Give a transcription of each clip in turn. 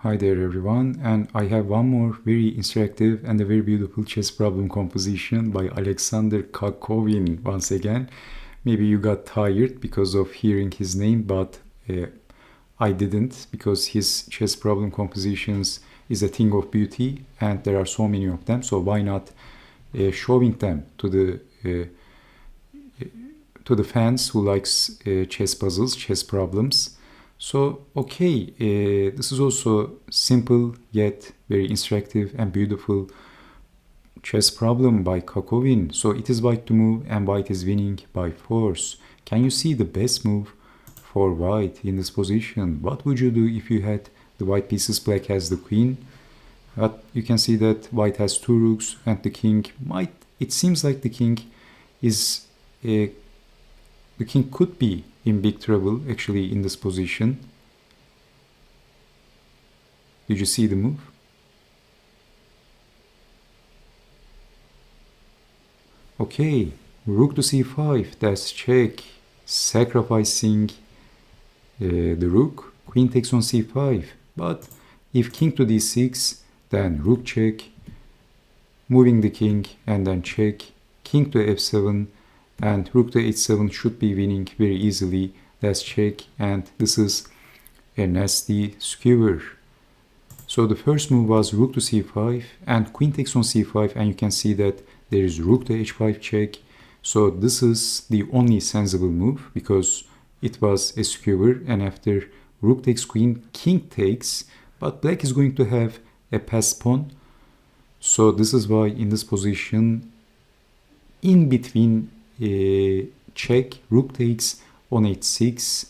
Hi there everyone, and I have one more very interactive and a very beautiful chess problem composition by Alexander Kakovin once again. Maybe you got tired because of hearing his name, but I didn't, because his chess problem compositions is a thing of beauty and there are so many of them, so why not showing them to the fans who likes chess puzzles, chess problems. So, okay, this is also simple yet very instructive and beautiful chess problem by Kakovin. So it is white to move and white is winning by force. Can you see the best move for white in this position? What would you do if you had the white pieces, black has the queen? But you can see that white has two rooks and the king might, it seems like the king is, the king could be in big trouble actually in this position. Did you see the move? Okay, rook to c5, that's check, sacrificing the rook. Queen takes on c5, but if king to d6, then rook check, moving the king and then check, king to f7, and rook to h7 should be winning very easily. Let's check, and this is a nasty skewer. So the first move was rook to c5 and queen takes on c5, and you can see that there is rook to h5 check. So this is the only sensible move because it was a skewer, and after rook takes queen, king takes, but black is going to have a passed pawn. So this is why in this position, in between check, rook takes on h6,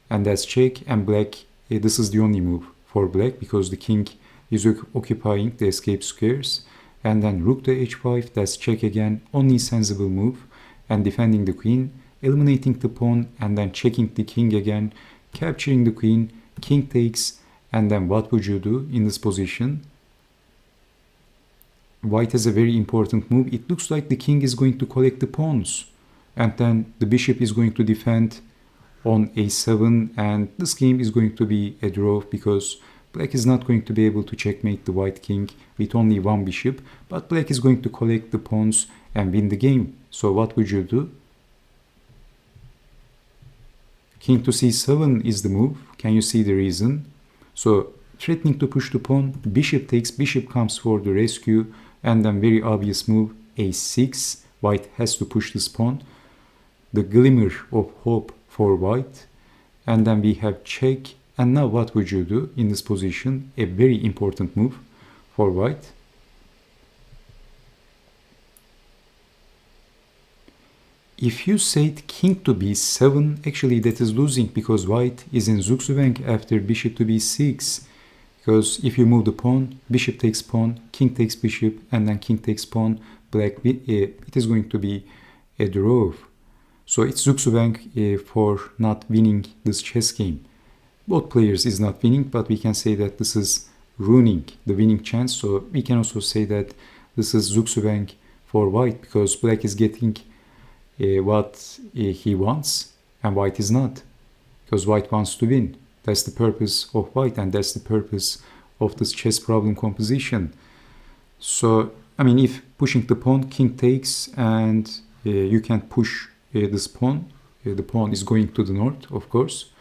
and that's check, and black, this is the only move for black because the king is occupying the escape squares, and then rook to h5, that's check again, only sensible move, and defending the queen, eliminating the pawn, and then checking the king again, capturing the queen, king takes, and then what would you do in this position? White has a very important move. It looks like the king is going to collect the pawns, and then the bishop is going to defend on a7, and this game is going to be a draw because black is not going to be able to checkmate the white king with only one bishop, but black is going to collect the pawns and win the game. So what would you do? King to c7 is the move. Can you see the reason? So threatening to push the pawn, bishop takes, bishop comes for the rescue, and then very obvious move, a6, white has to push this pawn. The glimmer of hope for white, and then we have check, and now what would you do in this position? A very important move for white. If you said king to b7, actually that is losing because white is in Zugzwang after bishop to b6. Because if you move the pawn, bishop takes pawn, king takes bishop, and then king takes pawn, black, it is going to be a draw. So it's Zugzwang for not winning this chess game. Both players is not winning, but we can say that this is ruining the winning chance. So we can also say that this is Zugzwang for white because black is getting what he wants and white is not, because white wants to win. That's the purpose of white, and that's the purpose of this chess problem composition. So, I mean, if pushing the pawn, king takes, and you can push this pawn. The pawn is going to the north, of course.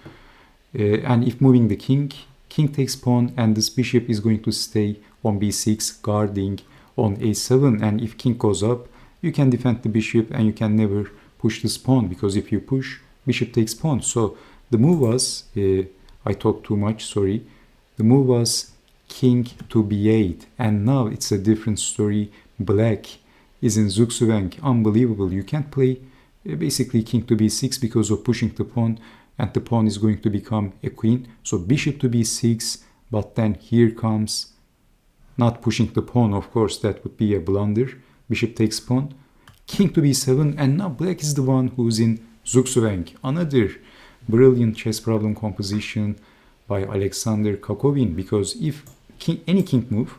And if moving the king, king takes pawn, and this bishop is going to stay on b6, guarding on a7. And if king goes up, you can defend the bishop, and you can never push this pawn, because if you push, bishop takes pawn. So the move was, I talked too much, sorry. The move was king to b8, and now it's a different story. Black is in Zugzwang, unbelievable. You can't play basically king to b6 because of pushing the pawn, and the pawn is going to become a queen. So bishop to b6, but then here comes not pushing the pawn, of course, that would be a blunder. Bishop takes pawn, king to b7, and now black is the one who's in Zugzwang. Another brilliant chess problem composition by Alexander Kakovin, because if any king move,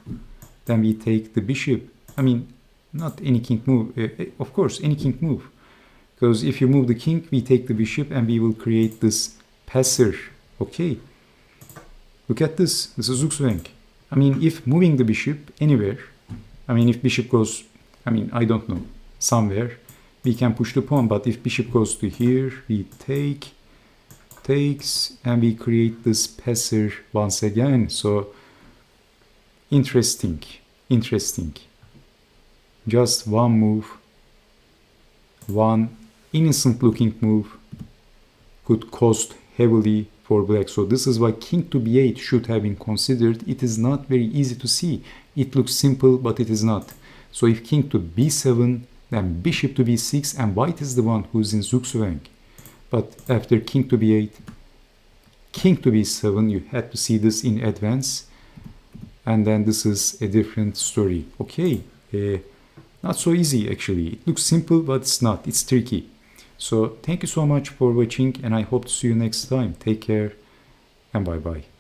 then we take the bishop. I mean, not any king move, of course, any king move. Because if you move the king, we take the bishop and we will create this passer, okay? Look at this. This is Zugzwang. I mean, if moving the bishop anywhere, I mean, if bishop goes, I mean, I don't know, somewhere, we can push the pawn. But if bishop goes to here, we takes, and we create this passer once again. So interesting. Just one move, one innocent looking move could cost heavily for black. So this is why king to b8 should have been considered. It is not very easy to see. It looks simple, but it is not. So if king to b7, then bishop to b6, and white is the one who's in Zugzwang. But after king to b8, king to b7, you had to see this in advance. And then this is a different story. Okay, not so easy actually. It looks simple, but it's not. It's tricky. So thank you so much for watching, and I hope to see you next time. Take care and bye bye.